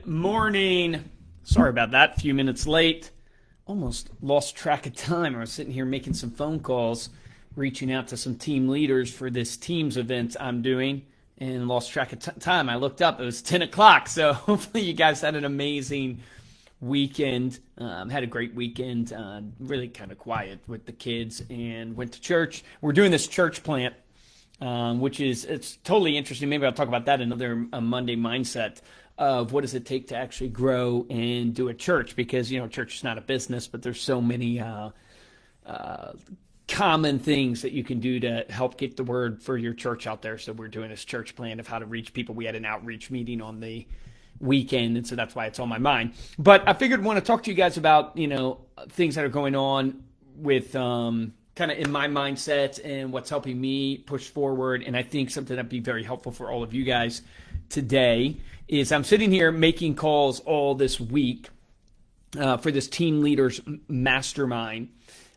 Morning. Sorry about that. A few minutes late. Almost lost track of time. I was sitting here making some phone calls, reaching out to some team leaders for this Teams event I'm doing, and lost track of time. I looked up. It was 10 o'clock. So hopefully you guys had an amazing weekend. Had a great weekend. Really kind of quiet with the kids and went to church. We're doing this church plant, which is it's totally interesting. Maybe I'll talk about that in another Monday mindset of what does it take to actually grow and do a church, because church is not a business, but there's so many common things that you can do to help get the word for your church out there. So we're doing this church plan of how to reach people. We had an outreach meeting on the weekend, and so that's why it's on my mind. But I figured I want to talk to you guys about things that are going on with kind of in my mindset and what's helping me push forward. And I think something that'd be very helpful for all of you guys today is I'm sitting here making calls all this week for this team leaders mastermind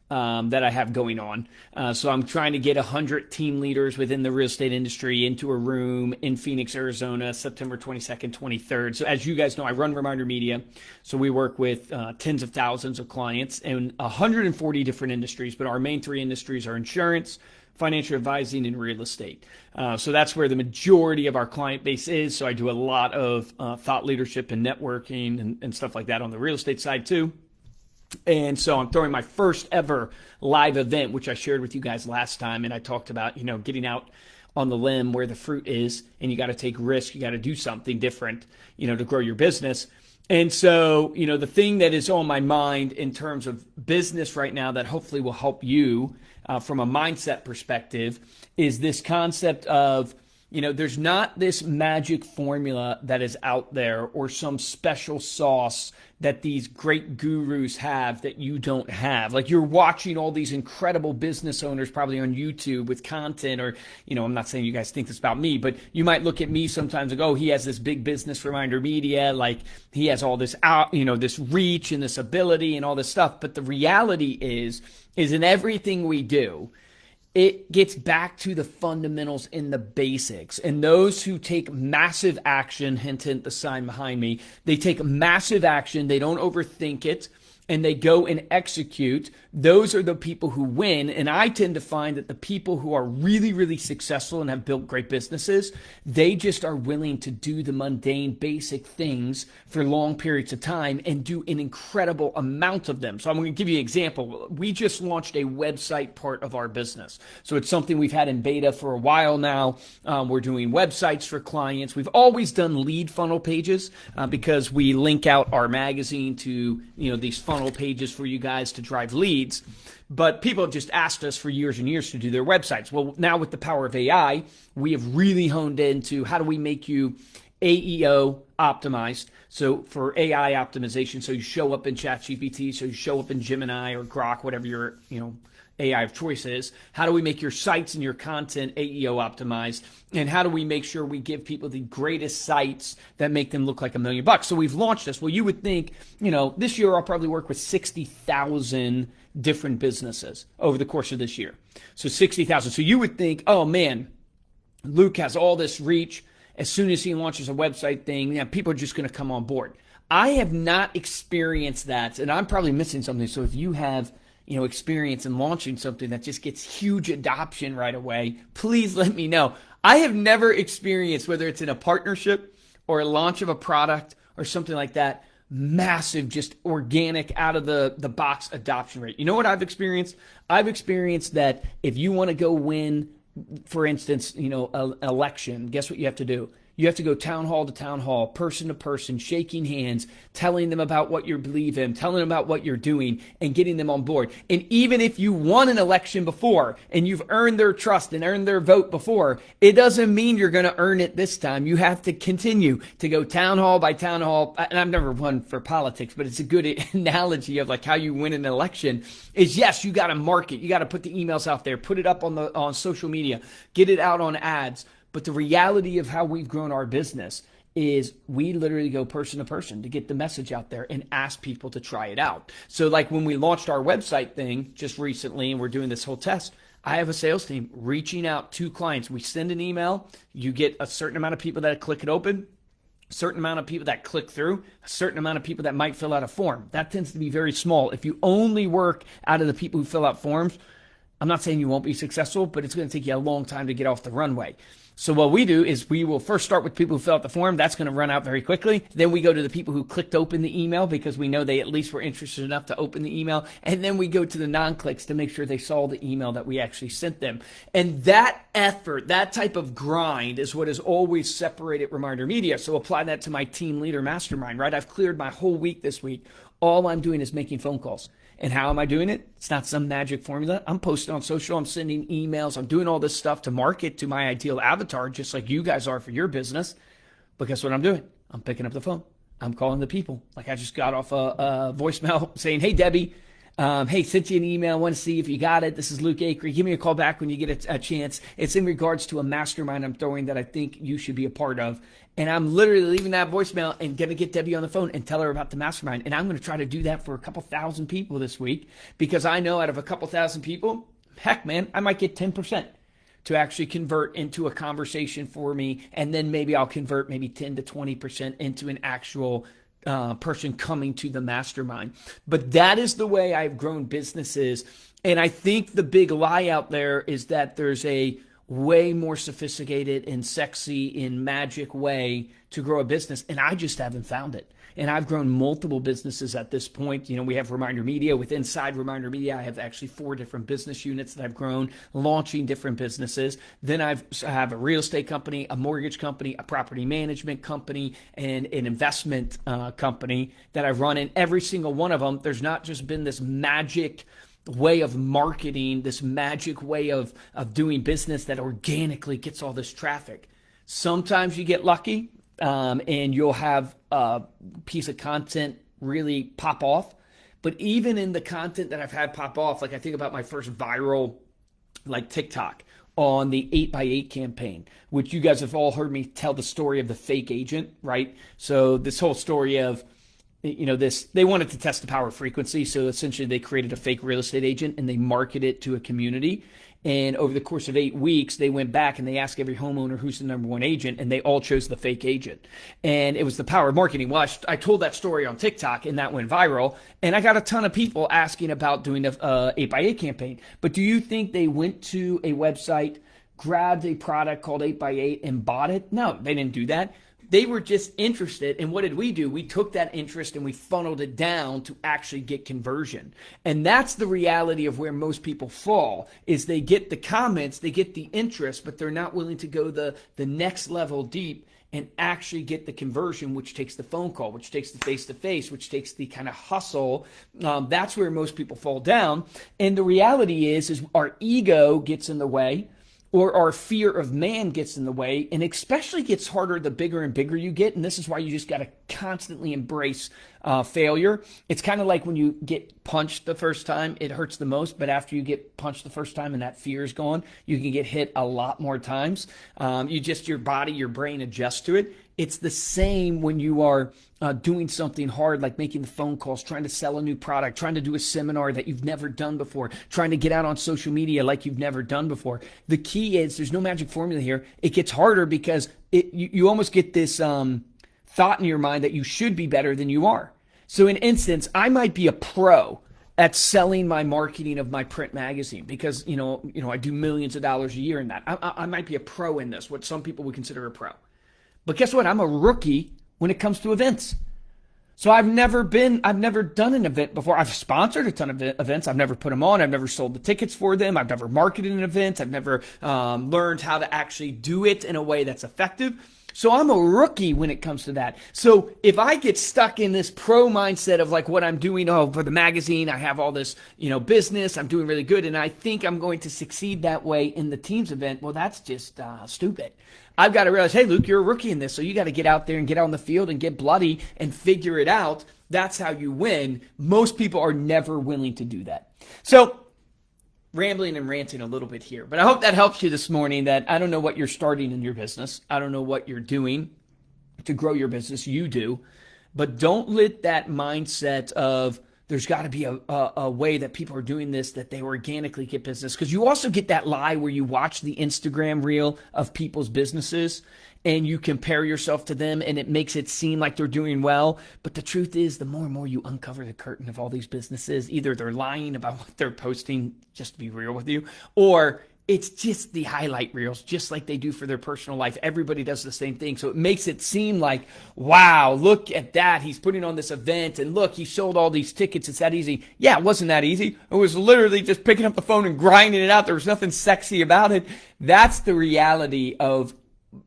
that I have going on. So I'm trying to get 100 team leaders within the real estate industry into a room in Phoenix, Arizona, September 22nd, 23rd. So as you guys know, I run Reminder Media. So we work with tens of thousands of clients in 140 different industries, but our main three industries are insurance, financial advising, and real estate. So that's where the majority of our client base is. So I do a lot of thought leadership and networking and stuff like that on the real estate side too. And so I'm throwing my first ever live event, which I shared with you guys last time. And I talked about, getting out on the limb where the fruit is, and you got to take risks. You got to do something different, to grow your business. And so, the thing that is on my mind in terms of business right now that hopefully will help you from a mindset perspective is this concept of, there's not this magic formula that is out there or some special sauce that these great gurus have that you don't have. Like, you're watching all these incredible business owners probably on YouTube with content, or, I'm not saying you guys think this about me, but you might look at me sometimes and go, oh, he has this big business, Reminder Media, like he has all this out, this reach and this ability and all this stuff. But the reality is in everything we do, it gets back to the fundamentals in the basics. And those who take massive action, hint, hint, the sign behind me, they take massive action, they don't overthink it, and they go and execute. Those are the people who win. And I tend to find that the people who are really, really successful and have built great businesses, they just are willing to do the mundane, basic things for long periods of time and do an incredible amount of them. So I'm going to give you an example. We just launched a website part of our business. So it's something we've had in beta for a while now. We're doing websites for clients. We've always done lead funnel pages because we link out our magazine to, these funnel pages for you guys to drive leads. But people have just asked us for years and years to do their websites. Well, now with the power of AI, we have really honed into how do we make you AEO optimized. So for AI optimization, so you show up in ChatGPT, so you show up in Gemini or Grok, whatever your, AI of choice is. How do we make your sites and your content AEO optimized? And how do we make sure we give people the greatest sites that make them look like $1 million? So we've launched this. Well, you would think, this year I'll probably work with 60,000 different businesses over the course of this year. So 60,000. So you would think, oh man, Luke has all this reach. As soon as he launches a website thing, people are just going to come on board. I have not experienced that, and I'm probably missing something. So if you have experience in launching something that just gets huge adoption right away, please let me know. I have never experienced, whether it's in a partnership or a launch of a product or something like that, massive, just organic, out of the box adoption rate. You know what I've experienced? I've experienced that if you want to go win, for instance, an election, guess what you have to do? You have to go town hall to town hall, person to person, shaking hands, telling them about what you believe in, telling them about what you're doing, and getting them on board. And even if you won an election before and you've earned their trust and earned their vote before, it doesn't mean you're going to earn it this time. You have to continue to go town hall by town hall. And I've never won for politics, but it's a good analogy of like how you win an election is, yes, you got to market. You got to put the emails out there, put it up on social media, get it out on ads. But the reality of how we've grown our business is we literally go person to person to get the message out there and ask people to try it out. So like when we launched our website thing just recently and we're doing this whole test, I have a sales team reaching out to clients. We send an email, you get a certain amount of people that click it open. a certain amount of people that click through, a certain amount of people that might fill out a form. That tends to be very small. If you only work out of the people who fill out forms, I'm not saying you won't be successful, but it's going to take you a long time to get off the runway. So what we do is we will first start with people who fill out the form. That's going to run out very quickly. Then we go to the people who clicked open the email because we know they at least were interested enough to open the email. And then we go to the non-clicks to make sure they saw the email that we actually sent them. And that effort, that type of grind is what has always separated Reminder Media. So apply that to my team leader mastermind, right? I've cleared my whole week this week. All I'm doing is making phone calls. And how am I doing it? It's not some magic formula. I'm posting on social. I'm sending emails. I'm doing all this stuff to market to my ideal avatar, just like you guys are for your business. But guess what I'm doing? I'm picking up the phone. I'm calling the people. Like I just got off a voicemail saying, hey, Debbie, hey, sent you an email. I want to see if you got it. This is Luke Acree. Give me a call back when you get a chance. It's in regards to a mastermind I'm throwing that I think you should be a part of. And I'm literally leaving that voicemail and going to get Debbie on the phone and tell her about the mastermind. And I'm going to try to do that for a couple thousand people this week because I know out of a couple thousand people, heck, man, I might get 10% to actually convert into a conversation for me. And then maybe I'll convert maybe 10 to 20% into an actual person coming to the mastermind. But that is the way I've grown businesses. And I think the big lie out there is that there's a way more sophisticated and sexy and magic way to grow a business. And I just haven't found it. And I've grown multiple businesses at this point. You know, we have Reminder Media. With inside Reminder Media, I have actually 4 different business units that I've grown, launching different businesses. Then I have a real estate company, a mortgage company, a property management company, and an investment company that I've run. In every single one of them, there's not just been this magic way of marketing, this magic way of doing business that organically gets all this traffic. Sometimes you get lucky and you'll have a piece of content really pop off. But even in the content that I've had pop off, like I think about my first viral like TikTok on the 8x8 campaign, which you guys have all heard me tell the story of the fake agent, right? So this whole story of, you know, they wanted to test the power of frequency. So essentially they created a fake real estate agent and they marketed it to a community. And over the course of 8 weeks, they went back and they asked every homeowner who's the number one agent, and they all chose the fake agent. And it was the power of marketing. Well, I told that story on TikTok and that went viral. And I got a ton of people asking about doing a 8x8 campaign. But do you think they went to a website, grabbed a product called 8x8 and bought it? No, they didn't do that. They were just interested. And what did we do? We took that interest and we funneled it down to actually get conversion. And that's the reality of where most people fall, is they get the comments, they get the interest, but they're not willing to go the next level deep and actually get the conversion, which takes the phone call, which takes the face-to-face, which takes the kind of hustle. That's where most people fall down. And the reality is our ego gets in the way, or our fear of man gets in the way, and especially gets harder the bigger and bigger you get. And this is why you just got to constantly embrace failure. It's kind of like when you get punched the first time, it hurts the most. But after you get punched the first time and that fear is gone, you can get hit a lot more times. Your body, your brain adjusts to it. It's the same when you are doing something hard, like making the phone calls, trying to sell a new product, trying to do a seminar that you've never done before, trying to get out on social media like you've never done before. The key is there's no magic formula here. It gets harder because you almost get this thought in your mind that you should be better than you are. So in instance, I might be a pro at selling my marketing of my print magazine because, I do millions of dollars a year in that. I might be a pro in this, what some people would consider a pro. But guess what? I'm a rookie when it comes to events. So I've never done an event before. I've sponsored a ton of events. I've never put them on. I've never sold the tickets for them. I've never marketed an event. I've never learned how to actually do it in a way that's effective. So I'm a rookie when it comes to that. So if I get stuck in this pro mindset of like what I'm doing, for the magazine, I have all this, business, I'm doing really good, and I think I'm going to succeed that way in the team's event, well, that's just stupid. I've got to realize, hey, Luke, you're a rookie in this, so you got to get out there and get on the field and get bloody and figure it out. That's how you win. Most people are never willing to do that. So rambling and ranting a little bit here, but I hope that helps you this morning. That I don't know what you're starting in your business. I don't know what you're doing to grow your business. You do, but don't let that mindset of there's got to be a way that people are doing this, that they organically get business. Because you also get that lie where you watch the Instagram reel of people's businesses and you compare yourself to them and it makes it seem like they're doing well. But the truth is, the more and more you uncover the curtain of all these businesses, either they're lying about what they're posting, just to be real with you, or it's just the highlight reels, just like they do for their personal life. Everybody does the same thing. So it makes it seem like, wow, look at that. He's putting on this event and look, he sold all these tickets. It's that easy. Yeah, it wasn't that easy. It was literally just picking up the phone and grinding it out. There was nothing sexy about it. That's the reality of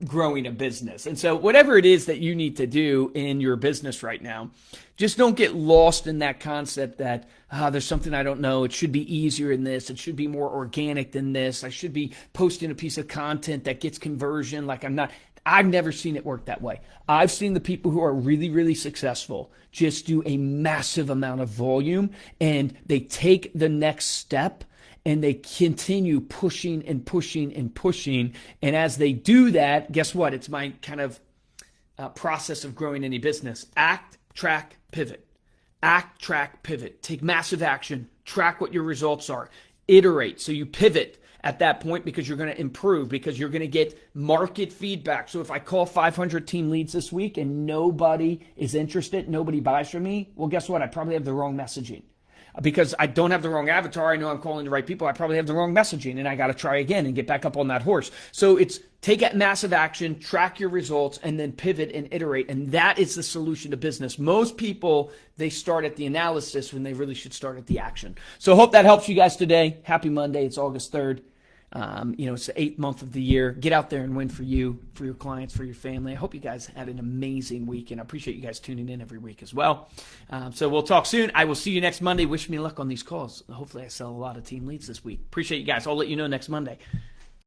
growing a business. And so whatever it is that you need to do in your business right now, just don't get lost in that concept that there's something I don't know. It should be easier in this. It should be more organic than this. I should be posting a piece of content that gets conversion like I'm not. I've never seen it work that way. I've seen the people who are really, really successful just do a massive amount of volume and they take the next step and they continue pushing and pushing and pushing. And as they do that, guess what? It's my kind of process of growing any business. Act, track, pivot. Act, track, pivot. Take massive action. Track what your results are. Iterate. So you pivot at that point because you're going to improve, because you're going to get market feedback. So if I call 500 team leads this week and nobody is interested, nobody buys from me, well, guess what? I probably have the wrong messaging. Because I don't have the wrong avatar. I know I'm calling the right people. I probably have the wrong messaging and I got to try again and get back up on that horse. So it's take massive action, track your results, and then pivot and iterate. And that is the solution to business. Most people, they start at the analysis when they really should start at the action. So hope that helps you guys today. Happy Monday. It's August 3rd. It's the 8th month of the year. Get out there and win for you, for your clients, for your family. I hope you guys had an amazing week, and I appreciate you guys tuning in every week as well. So we'll talk soon. I will see you next Monday. Wish me luck on these calls. Hopefully I sell a lot of team leads this week. Appreciate you guys. I'll let you know next Monday.